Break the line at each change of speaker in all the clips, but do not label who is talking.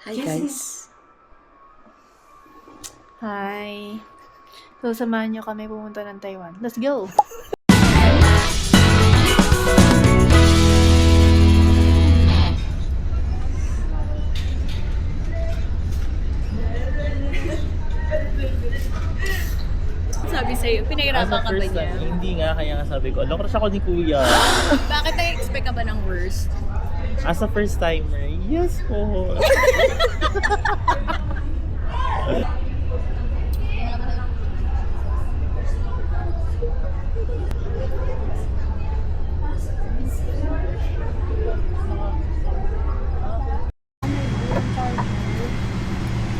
Hi guys.
Hi. So, samahan nyo kami pumunta ng Taiwan. Let's go! Sabi sa'yo, pinahirapan ka ba niya?
Hindi nga, kaya nga sabi ko, crush ako ni Kuya.
Bakit nag-expect ka ba ng worst?
As a first timer, yes po.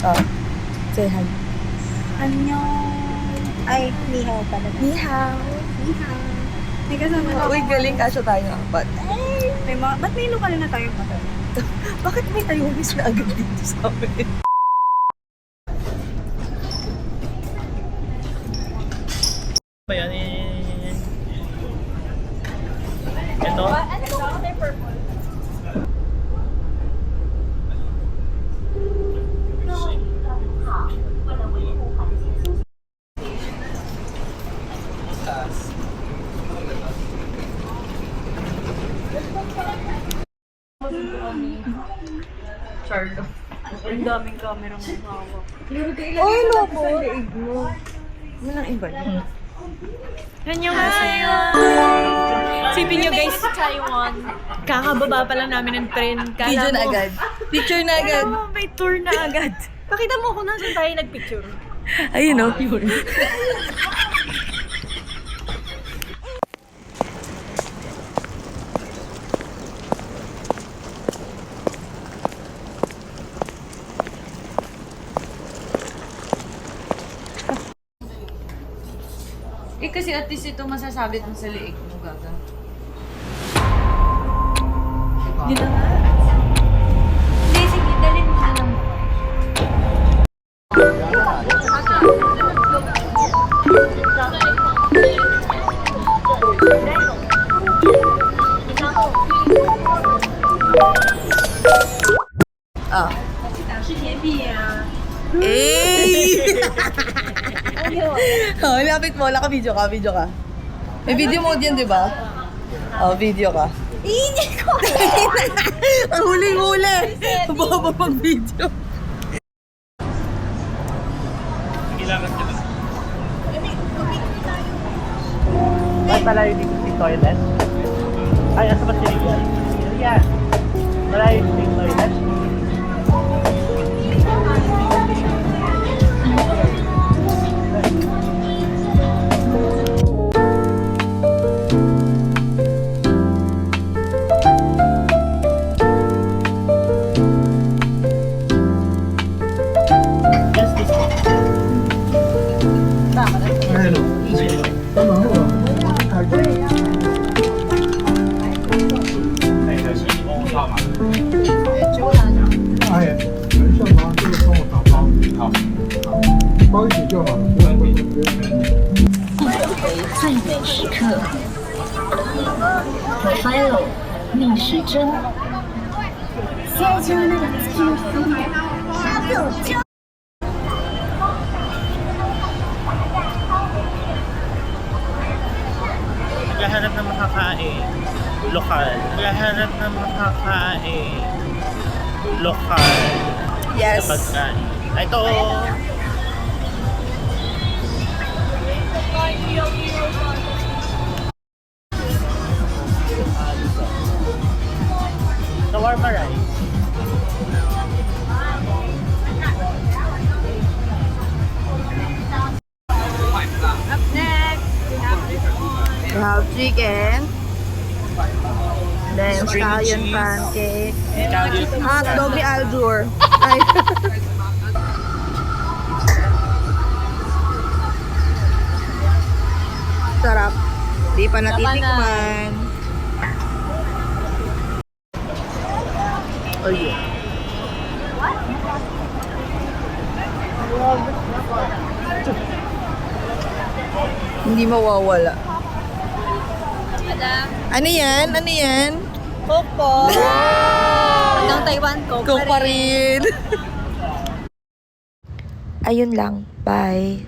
Oh, say hi.
Annyeong. Ay, ni hao pala.
Ni hao.
Ni hao. May kasama na.
Uy, galing kasya tayo apat.
Ba't may lokal na tayo pa?
Bakit may Taiwanese na agad dito sa amin?
Ba yan? Ito?
Charlo. Ang daming camera mong hawak.
Uy, loko. Liig mo. Walang iba niya.
Annyeonghaseyo! Sipin nyo guys, Taiwan. Kakababa pa lang namin ng tren.
Video na agad. Picture na agad.
Kala mo, may tour na agad. Pakita mo kung nasan tayo nagpicture.
Ayun o, yun.
Kasi at least ito masasabit mo sa liig mo, gaga. Yun na nga. Hindi, sige, dalhin mo na lang.
Ah. Hey! Oh, lapit mo. Naka-video ka, video ka. May video mode yan, di ba? Oh, video ka. Hindi ko! Ang huling-huli! Baba mag-video.
Kailangan ka lang. Ay, malayo dito si toilet. Ay, asa ba siya yun? Yan. Malayo dito si toilet.
Rafael 逆时针。
Naghahanap ng makakain. Lokal. Naghahanap ng makakain. Lokal.
Yes.
Na pagkain. Ito. Shawarma rice.
Up next,
We have chicken. Then,
String
scallion
cheese.
pancake.
Scallion.
Hot dog ni Aldur. Ay. Sarap. Di pa natitikman. Oh yeah. Hindi mawawala.
Madam.
Ano yan? Ano yan?
Coke po.
Wow!
Hanggang Taiwan,
Go pa rin.
Ayun lang. Bye.